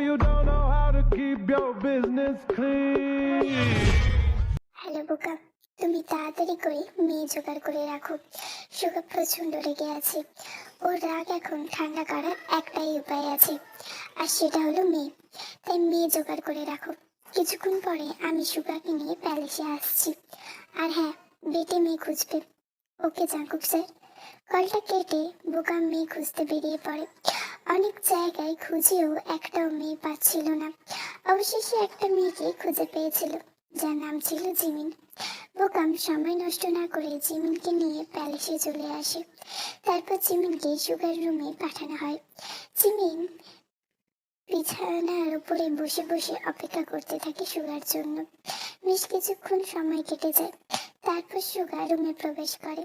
you don't know how to keep your business clean. Hello বোকা, তুমি তাড়াতাড়ি করে মেয়ে জোগাড় করে রাখো। সুগা প্রচন্ড রেগে আছে। ওর রাগ এখন ঠান্ডা করার একটাই উপায় আছে, আর সেটা হলো মেয়ে। তাই মেয়ে জোগাড় করে রাখো। কিছুক্ষণ পরে আমি সুগাকে নিয়ে প্যালেসে আসছি। আর হ্যাঁ, বেটে মেয়ে খুঁজবে। ওকে জাঙ্কুক স্যার। কলটা কেটে বোকা মেয়ে খুঁজতে বেরিয়ে পড়ে। অনেক জায়গায় খুঁজেও একটাও মেয়ে পাচ্ছিল না। অবশেষে একটা মেয়েকে খুঁজে পেয়েছিল, যার নাম ছিল জিমিন। বোকাম সময় নষ্ট না করে জিমিনকে নিয়ে প্যালেসে চলে আসে। তারপর জিমিনকে সুগার রুমে পাঠানো হয়। জিমিন বিছানার উপরে বসে বসে অপেক্ষা করতে থাকে সুগার জন্য। বেশ কিছুক্ষণ সময় কেটে যায়। তারপর সুগা রুমে প্রবেশ করে।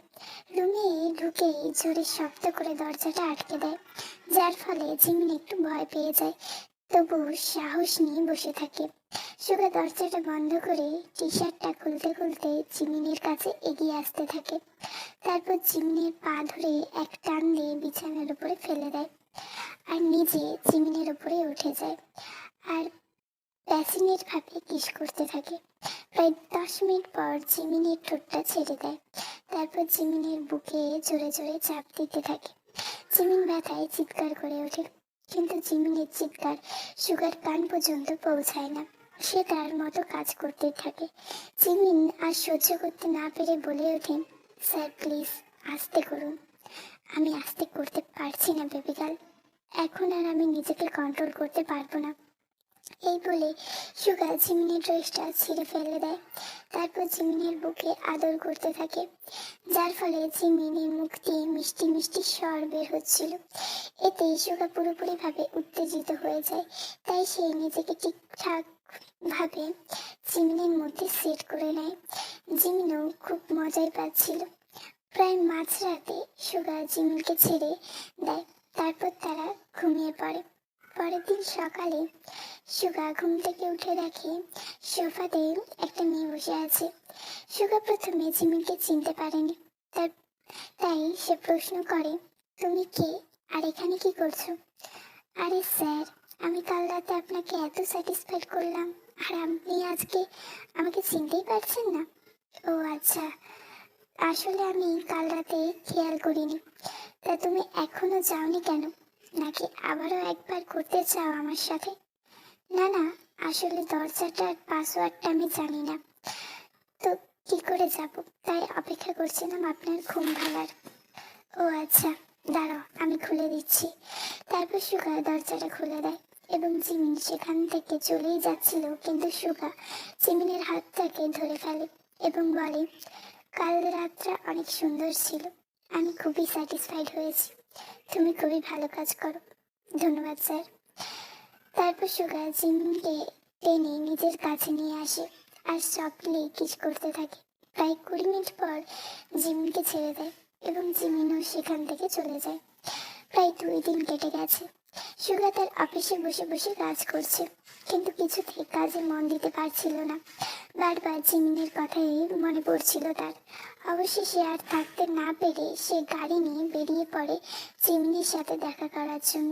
রুমে ঢুকেই জোরে শব্দ করে দরজাটা আটকে দেয়, যার ফলে জিমিন একটু ভয় পেয়ে যায়, তবু সাহস নিয়ে বসে থাকে। সুগা দরজাটা বন্ধ করে টি শার্টটা খুলতে খুলতে জিমিনের কাছে এগিয়ে আসতে থাকে। তারপর জিমিনের পা ধরে এক টান দিয়ে বিছানার উপরে ফেলে দেয়, আর নিজে জিমিনের উপরে উঠে যায় আর প্যাসিনেট ভাবে কিস করতে থাকে। প্রায় 10 মিনিট পর জিমিনের ঠোঁটটা ছেড়ে দেয়। তারপর জিমিনের বুকে জোরে জোরে চাপ দিতে থাকে। জিমিন ব্যথায় চিৎকার করে ওঠে, কিন্তু জিমিনের চিৎকার সুগার কান পর্যন্ত পৌঁছায় না। সে তার মতো কাজ করতে থাকে। জিমিন আর সহ্য করতে না পেরে বলে ওঠে, স্যার প্লিজ আস্তে করুন। আমি আস্তে করতে পারছি না বেবি গার্ল। এখন আর আমি নিজেকে কন্ট্রোল করতে পারবো না। এই বলে সুগা জিমিনের ড্রেসটা ছিঁড়ে ফেলে দেয়। তারপর জিমিনের বুকে আদর করতে থাকে, যার ফলে জিমিনের মুখ দিয়ে মিষ্টি মিষ্টি স্বর বের হচ্ছিল। এতে সুগা পুরোপুরি ভাবে উত্তেজিত হয়ে যায়। তাই সে নিজেকে ঠিকঠাক ভাবে জিমিনের মধ্যে সেট করে নেয়। জিমিনও খুব মজাই পাচ্ছিল। প্রায় মাঝরাতে সুগা জিমিনকে ছেড়ে দেয়। তারপর তারা ঘুমিয়ে পড়ে। পরের দিন সকালে সুগা ঘুম থেকে উঠে দেখে সোফাতে একটা মেয়ে বসে আছে। সুগা প্রথমে জিমিনকে চিনতে পারেনি। তাই সে প্রশ্ন করে, তুমি কে আর এখানে কি করছো? আরে স্যার, আমি কাল রাতে আপনাকে এত স্যাটিসফাইড করলাম, আর আপনি আজকে আমাকে চিনতেই পারছেন না? ও আচ্ছা, আসলে আমি কাল রাতে খেয়াল করিনি। তা তুমি এখনো যাওনি কেন? নাকি আবারও একবার করতে চাও আমার সাথে? না না, আসলে দরজাটার পাসওয়ার্ডটা আমি জানি না, তো কি করে যাব, তাই অপেক্ষা করছিলাম আপনার ঘুম ভাঙার। ও আচ্ছা, দাঁড়াও আমি খুলে দিচ্ছি। তারপর সুগা দরজাটা খুলে দেয় এবং জিমিন সেখান থেকে চলেই যাচ্ছিল, কিন্তু সুগা জিমিনের হাতটাকে ধরে ফেলে এবং বলে, কাল রাতটা অনেক সুন্দর ছিল, আমি খুবই স্যাটিসফাইড হয়েছি। তুমি খুবই ভালো কাজ করো। ধন্যবাদ স্যার। তারপর সুগা জিমিনকে টেনে নিজের কাছে নিয়ে আসে আর সফটলি কিস করতে থাকে। প্রায় 20 মিনিট পর জিমিনকে ছেড়ে দেয় এবং জিমিনও সেখান থেকে চলে যায়। প্রায় 2 দিন কেটে গেছে। সুগা তার অফিসে বসে বসে কাজ করছে, কিন্তু কিছুতেই কাজে মন দিতে পারছিল না। বারবার জিমিনের কথাই মনে পড়ছিল তার। অবশেষে আর থাকতে না পেরে সে গাড়ি নিয়ে বেরিয়ে পড়ে জিমিনের সাথে দেখা করার জন্য।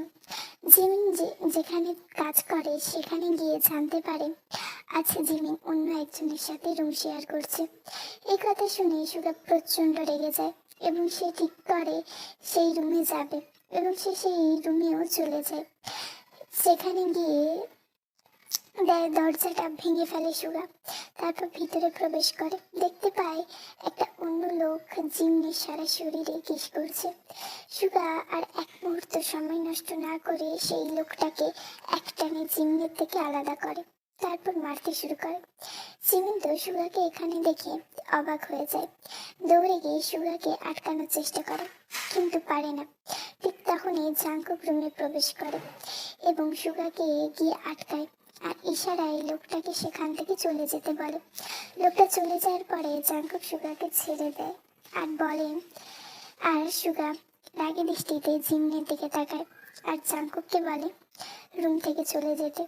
জিমিন যেখানে কাজ করে সেখানে গিয়ে জানতে পারে আচ্ছা জিমিন অন্য একজনের সাথে রুম শেয়ার করছে। এই কথা শুনে সুগা প্রচন্ড রেগে যায় এবং সে ঠিক করে সেই রুমে যাবে এবং সে সেই রুমেও চলে যায়। সেখানে গিয়ে দরজাটা ভেঙে ফেলে সুগা। তারপর ভিতরে প্রবেশ করে, দেখতে পায় একটা অন্য লোক জিমিনের সারা শরীরে কিস করছে। সুগা আর এক মুহূর্ত সময় নষ্ট না করে সেই লোকটাকে একটানে জিমিনের থেকে আলাদা করে, তারপর মারতে শুরু করে। জিমিন তো সুগাকে এখানে দেখে অবাক হয়ে যায়। দৌড়ে গিয়ে সুগাকে আটকানোর চেষ্টা করে, কিন্তু পারে না। ঠিক তখনই জাঙ্কুক রুমে প্রবেশ করে এবং সুগাকে গিয়ে আটকায় আর ইশারায় লোকটাকে সেখান থেকে চলে যেতে বলে। লোকটা চলে যাওয়ার পরে জাঙ্কুক সুগাকে ছেড়ে দেয় আর বলে, আর সুগা রাগী দৃষ্টিতে জিমিনের দিকে তাকায় আর জাঙ্কুককে বলে রুম থেকে চলে যেতে।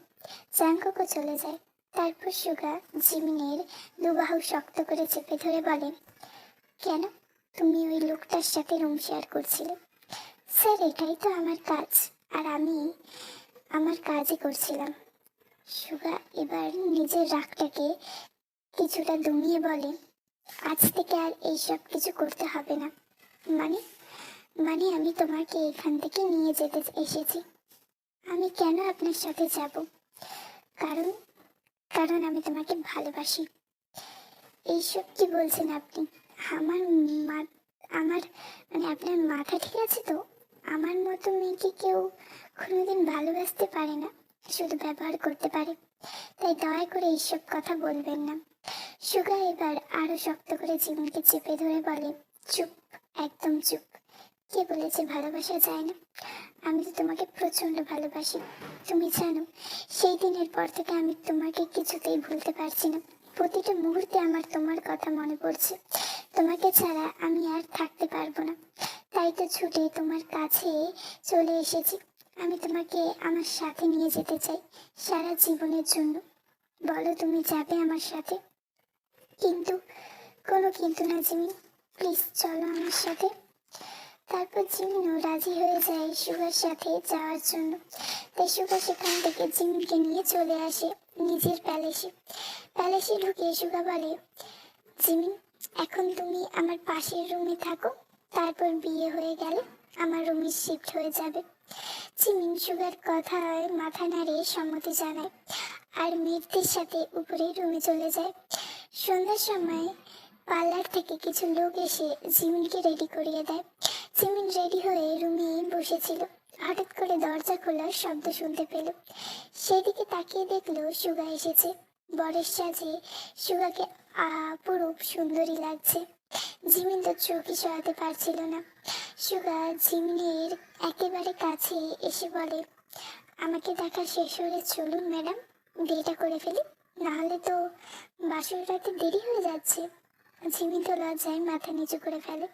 জাঙ্কুকও চলে যায়। তারপর সুগা জিমিনের দুবাহু শক্ত করে চেপে ধরে বলে, কেন তুমি ওই লোকটার সাথে রুম শেয়ার করছিলে? স্যার এটাই তো আমার কাজ, আর আমি আমার কাজই করছিলাম। সুগা এবার নিজের রাগটাকে কিছুটা দমিয়ে বলে, আজ থেকে আর এইসব কিছু করতে হবে না। মানে মানে আমি তোমাকে এখান থেকে নিয়ে যেতে এসেছি। আমি কেন আপনার সাথে যাব? কারণ কারণ আমি তোমাকে ভালোবাসি। এইসব কি বলছেন আপনি? আমার আমার আপনার মাথা ঠিক আছে তো? আমার মতো মেয়েকে কেউ কোনোদিন ভালোবাসতে পারে না, শুধু ব্যবহার করতে পারে। তাই দয়া করে এইসব কথা বলবেন না। সুগা এবার আরো শক্ত করে জীবনকে চেপে ধরে বলে, চুপ, একদম চুপ। কে বলেছে ভালোবাসা যায় না? আমি তো তোমাকে প্রচন্ড ভালোবাসি। তুমি জানো, সেই দিনের পর থেকে আমি তোমাকে কিছুতেই ভুলতে পারছি না। প্রতিটা মুহূর্তে আমার তোমার কথা মনে পড়ছে। তোমাকে ছাড়া আমি আর থাকতে পারবো না। তাই তো ছুটে তোমার কাছে চলে এসেছি। আমি তোমাকে আমার সাথে নিয়ে যেতে চাই, সারা জীবনের জন্য। বলো, তুমি যাবে আমার সাথে? কিন্তু, কোনো কিন্তু না জিমিন, প্লিজ চলো আমার সাথে। তারপর জিমিনও রাজি হয়ে যায় সুগার সাথে যাওয়ার জন্য। তাই সুগা সেখান থেকে জিমিনকে নিয়ে চলে আসে নিজের প্যালেসে ঢুকে সুগা বলে, জিমিন, এখন তুমি আমার পাশের রুমে থাকো, তারপর বিয়ে হয়ে গেলে আমার রুমে শিফট হয়ে যাবে। জিমিন সুগার কথায় মাথা নাড়িয়ে সম্মতি জানায় আর মেয়েদের সাথে উপরে রুমে চলে যায়। সন্ধ্যার সময় পার্লার থেকে কিছু লোক এসে জিমিনকে রেডি করিয়ে দেয়। জিমিন রেডি হয়ে রুমে বসেছিল, হঠাৎ করে দরজা খোলার শব্দ শুনতে পেল। সেদিকে তাকিয়ে দেখলো সুগা এসেছে। বরের সাজে সুগাকে অপরূপ সুন্দরী লাগছে। জিমিন তো চোখই সরাতে পারছিল না। সুগা জিমিনের একেবারে কাছে এসে বলে, আমাকে দেখা শেষ হলে চলুন ম্যাডাম, বিয়েটা করে ফেলি, নাহলে তো বাসর রাতে দেরি হয়ে যাচ্ছে। জিমিন তো লজ্জায় মাথা নিচু করে ফেলে।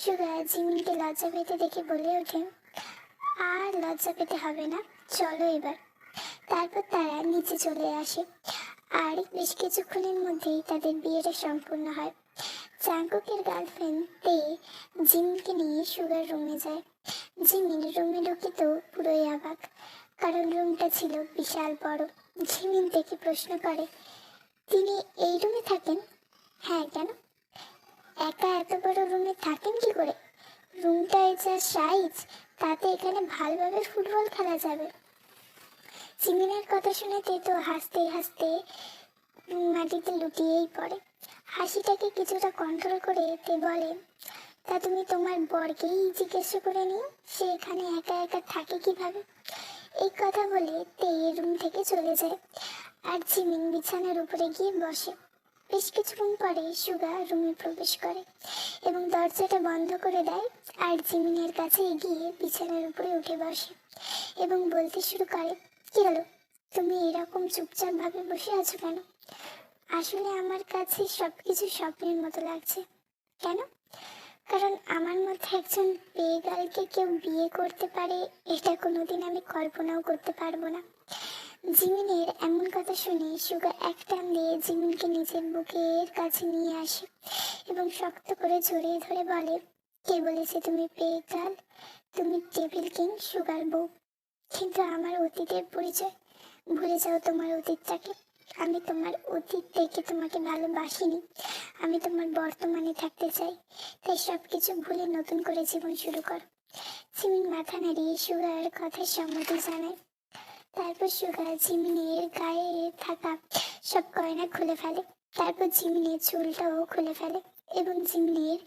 সুগা জিমিনকে লজ্জা পেতে দেখে বলে ওঠে, আর লজ্জা পেতে হবে না, চলো এবার। তারপর তারা নিচে চলে আসে আর বেশ কিছুক্ষণের মধ্যেই তাদের বিয়েটা সম্পূর্ণ হয়। চাঙ্কুকের গার্লফ্রেন্ড তে জিমিনকে নিয়ে সুগার রুমে যায়। জিমিন রুমে ঢুকে তো পুরোই অবাক, কারণ রুমটা ছিল বিশাল বড়। জিমিন দেখে প্রশ্ন করে, তিনি এই রুমে থাকেন? হ্যাঁ, কেন? একা এত বড় রুমে থাকেন কি করে? রুমটায় যা সাইজ, তাতে এখানে ভালোভাবে ফুটবল খেলা যাবে। জিমিনের কথা শুনে তো হাসতে হাসতে মাটিতে লুটিয়েই পড়ে। হাসিটাকে কিছুটা কন্ট্রোল করে তে বলে, তা তুমি তোমার বরকেই জিজ্ঞেস করে নিও, সে এখানে একা একা থাকে কিভাবে। এই কথা বলে তে রুম থেকে চলে যায় আর জিমিন বিছানার উপরে গিয়ে বসে। বেশ কিছুক্ষণ পরে সুগা রুমে প্রবেশ করে এবং দরজাটা বন্ধ করে দেয় আর জিমিনের কাছে এগিয়ে বিছানার উপরে উঠে বসে এবং বলতে শুরু করে, কি হলো, তুমি এরকম চুপচাপ ভাবে বসে আছো কেন? আসলে আমার কাছে সবকিছু স্বপ্নের মতো লাগছে। কেন? কারণ আমার মধ্যে একজন পেগালকে কেউ বিয়ে করতে পারে, এটা কোনোদিন আমি কল্পনাও করতে পারবো না। জিমিনের এমন কথা শুনে সুগা এক টান দিয়ে জিমিনকে নিজের বুকের কাছে নিয়ে আসে এবং শক্ত করে জড়িয়ে ধরে বলে, কে বলেছে তুমি পেগাল? তুমি টেবিল কিং সুগার বউ। কিন্তু আমার অতীতের পরিচয় ভুলে যাও, তোমার অতীতটাকে। আমি তোমার অতীত দেখে তোমাকে ভালোবাসিনি, আমি তোমার বর্তমানে থাকতে চাই। তাই সবকিছু ভুলে নতুন করে জীবন শুরু কর। জিমিন মাথা নাড়িয়ে সুগার কথায় সম্মতি জানায়। তারপর সুগা জিমিনের গায়ে থাকা সব গয়না খুলে ফেলে। তারপর জিমিনের চুলটাও খুলে ফেলে এবং জিমিনের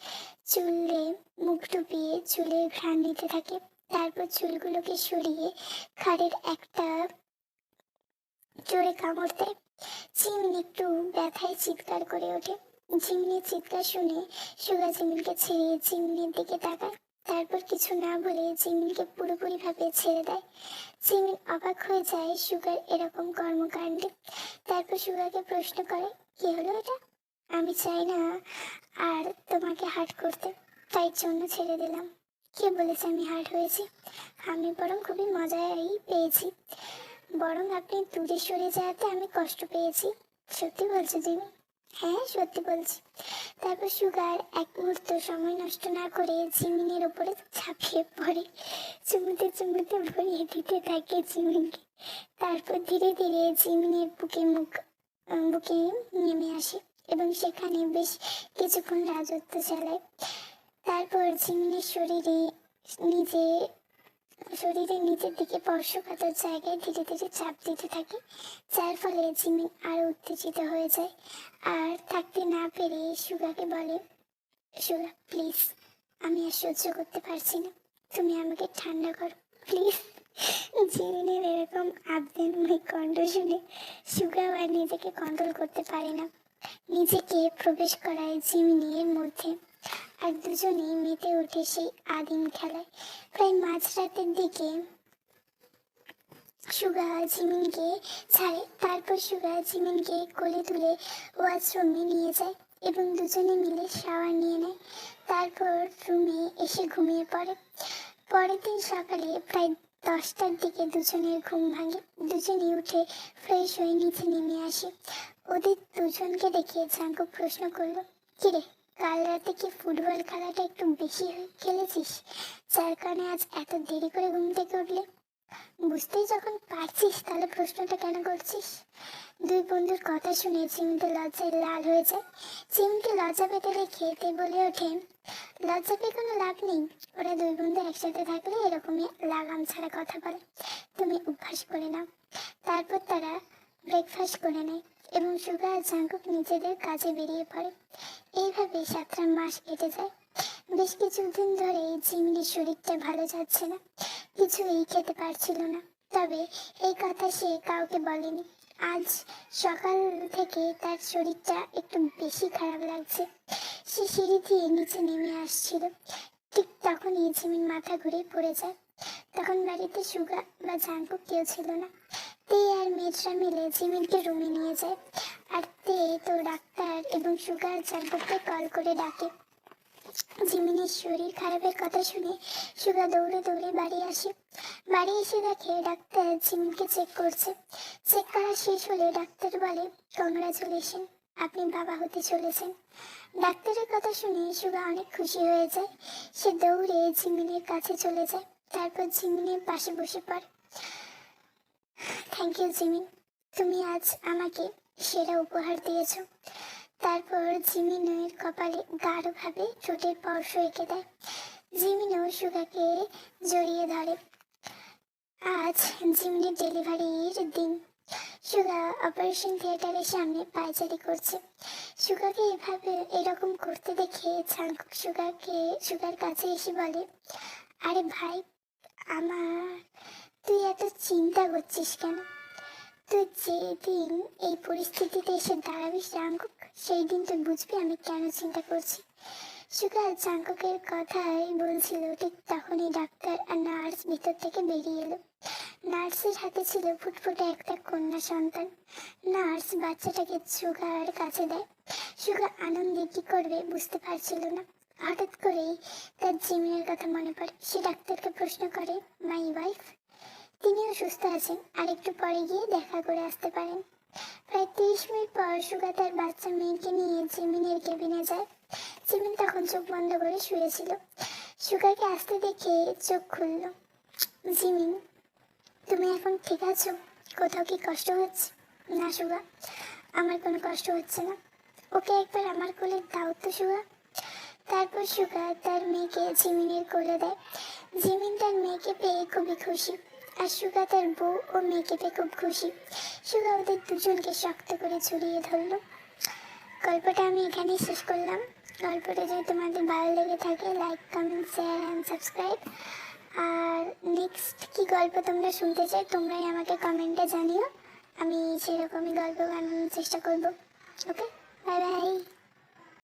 চুলে মুখ ডুবিয়ে চুলের ঘ্রাণ নিতে থাকে। তারপর চুলগুলোকে সরিয়ে খাড়ের একটা জোরে কামড় দেয়। জিমিন একটু ব্যথায় চিৎকার করে ওঠে। জিমিনের চিৎকার শুনে সুগা জিমিনকে ছেড়ে জিমিনের দিকে তাকায়। তারপর কিছু না বলে জিমিনকে পুরোপুরি ভাবে ছেড়ে দেয়। জিমিন অবাক হয়ে যায় সুগার এরকম কর্মকাণ্ডে। তারপর সুগাকে প্রশ্ন করে, কি হলো এটা? আমি চাই না আর তোমাকে হার্ট করতে, তাই জন্য ছেড়ে দিলাম। কে বলেছে আমি হার্ট হয়েছি? আমি বরং খুবই মজাই পেয়েছি, বরং আপনি দূরে সরে যাওয়াতে আমি কষ্ট পেয়েছি। সত্যি বলছো জিমি? হ্যাঁ, সত্যি বলছি। তারপর সুগার এক মুহূর্ত সময় নষ্ট না করে জিমিনের উপরে ঝাঁপিয়ে পড়ে, চুমুতে চুমুতে ভরিয়ে দিতে থাকে জিমিনকে। তারপর ধীরে ধীরে জিমিনের বুকে নেমে আসে এবং সেখানে বেশ কিছুক্ষণ রাজত্ব চালায়। তারপর জিমিনের শরীরে নিচের দিকে স্পর্শকাতর জায়গায় ধীরে ধীরে চাপ দিতে থাকে, যার ফলে জিমিন আরো উত্তেজিত হয়ে যায়। আর থাকতে না পেরে সুগাকে বলে, সুগা প্লিজ, আমি আর সহ্য করতে পারছি না, তুমি আমাকে ঠান্ডা করো প্লিজ। জিমিনের এরকম আবেদনময় কণ্ঠ শুনে সুগাও আর নিজেকে কন্ট্রোল করতে পারে না, নিজেকে প্রবেশ করায় জিমিনের মধ্যে। আর দুজনেই মেতে ওঠে সেই আদিম খেলায়। প্রায় মাঝরাতের দিকে সুগা জিমিনকে ছাড়ে। তারপর সুগা জিমিনকে কোলে তুলে ওয়াশরুমে নিয়ে যায় এবং দুজনে মিলে শাওয়ার নিয়ে নেয়। তারপর রুমে এসে ঘুমিয়ে পড়ে। পরের দিন সকালে প্রায় 10টার দিকে দুজনের ঘুম ভাঙে। দুজনেই উঠে ফ্রেশ হয়ে নিচে নেমে আসে। ওদের দুজনকে দেখে জাঙ্কুক প্রশ্ন করলো, কিরে, কাল রাতে কি ফুটবল খেলাটা একটু বেশি খেলেছিস, যার কারণে আজ এত দেরি করে ঘুম থেকে উঠলে? বুঝতেই যখন পারছিস তাহলে প্রশ্নটা কেন করছিস? দুই বন্ধুর কথা শুনে জিমিনকে লজ্জায় লাল হয়ে যায়। জিমিনকে লজ্জা পেতে রেখে তে বলে ওঠে, লজ্জা পেয়ে কোনো লাভ নেই, ওরা দুই বন্ধু একসাথে থাকলে এরকমই লাগাম ছাড়া কথা বলে, তুমি অভ্যাস করে নাও। তারপর তারা ব্রেকফাস্ট করে নেয় এবং সুগা আর জাঙ্কুক নিজেদের কাজে বেরিয়ে পড়ে। এইভাবে 7টা মাস কেটে যায়। বেশ কিছুদিন ধরে জিমিনের শরীরটা ভালো যাচ্ছে না, কিছুই খেতে পারছিল না। তবে এই কথা সে কাউকে বলেনি। আজ সকাল থেকে তার শরীরটা একটু বেশি খারাপ লাগছে। সে সিঁড়ি দিয়ে নিচে নেমে আসছিল, ঠিক তখনই জিমিন মাথা ঘুরে পড়ে যায়। তখন বাড়িতে সুগা বা জাঙ্কুক কেউ ছিল না। তে আর মেয়েরা মিলে জিমিনকে রুমে নিয়ে যায়। আর তে তো ডাক্তার এবং সুগার জাঙ্কুককে কল করে ডাকে। জিমিনের শরীর খারাপের কথা শুনে সুগা দৌড়ে দৌড়ে বাড়ি আসে। বাড়ি এসে দেখে ডাক্তার জিমিনকে চেক করছে। চেক করা শেষ হলে ডাক্তার বলে, কংগ্রাচুলেশন, আপনি বাবা হতে চলেছেন। ডাক্তারের কথা শুনে সুগা অনেক খুশি হয়ে যায়। সে দৌড়ে জিমিনের কাছে চলে যায়, তারপর জিমিনের পাশে বসে পড়ে। থ্যাংক ইউ জিমিন, তুমি আজ আমাকে সেরা উপহার দিয়েছ। তারপর জিমিনের কপালে গাঢ়ভাবে ঠোঁটের স্পর্শ এঁকে দেয়। জিমিনও সুগাকে জড়িয়ে ধরে। আজ জিমিনের ডেলিভারির দিন। সুগা অপারেশন থিয়েটারের সামনে পায়চারি করছে। সুগাকে এরকম করতে দেখে জাঙ্কুক সুগার কাছে এসে বলে, আরে ভাই তুই এত চিন্তা করছিস কেন? তুই যেদিন এই পরিস্থিতিতে এসে দাঁড়াবি জাঙ্কুক, সেই দিন তুই বুঝবি আমি কেন চিন্তা করছি। সুগা জাঙ্কুকের কথাই বলছিল, ঠিক তখনই ডাক্তার আর নার্স ভিতর থেকে বেরিয়ে এলো। নার্সের হাতে ছিল ফুটফুটে একটা কন্যা সন্তান। নার্স বাচ্চাটাকে সুগার কাছে দেয়। সুগা আনন্দে কি করবে বুঝতে পারছিল না। হঠাৎ করেই তার জিমিনের কথা মনে পড়ে। সে ডাক্তারকে প্রশ্ন করে, মাই ওয়াইফ, তিনিও সুস্থ আছেন, আর একটু পরে গিয়ে দেখা করে আসতে পারেন। প্রায় 30 মিনিট পর সুগা তার বাচ্চা মেয়েকে নিয়ে জিমিনের কেবিনে যায়। জিমিন তখন চোখ বন্ধ করে শুয়েছিল। সুগাকে আসতে দেখে চোখ খুলল। জিমিন, তুমি এখন ঠিক আছো? কোথাও কি কষ্ট হচ্ছে? না সুগা, আমার কোনো কষ্ট হচ্ছে না। ওকে একবার আমার কোলে দাও তো সুগা। তারপর সুগা তার মেয়েকে জিমিনের কোলে দেয়। জিমিন তার মেয়েকে পেয়ে খুবই খুশি, আর সুগা তার বউ ও মেয়েকে পেয়ে খুব খুশি। সুগা ওদের দুজনকে শক্ত করে জড়িয়ে ধরলো। গল্পটা আমি এখানেই শেষ করলাম। গল্পটা যদি তোমাদের ভালো লেগে থাকে, like, comment, share and subscribe. আর নেক্সট কি গল্প তোমরা শুনতে চাই তোমরাই আমাকে কমেন্টে জানিও, আমি সেরকমই গল্প বানানোর চেষ্টা করব। ওকে, বাই বাই।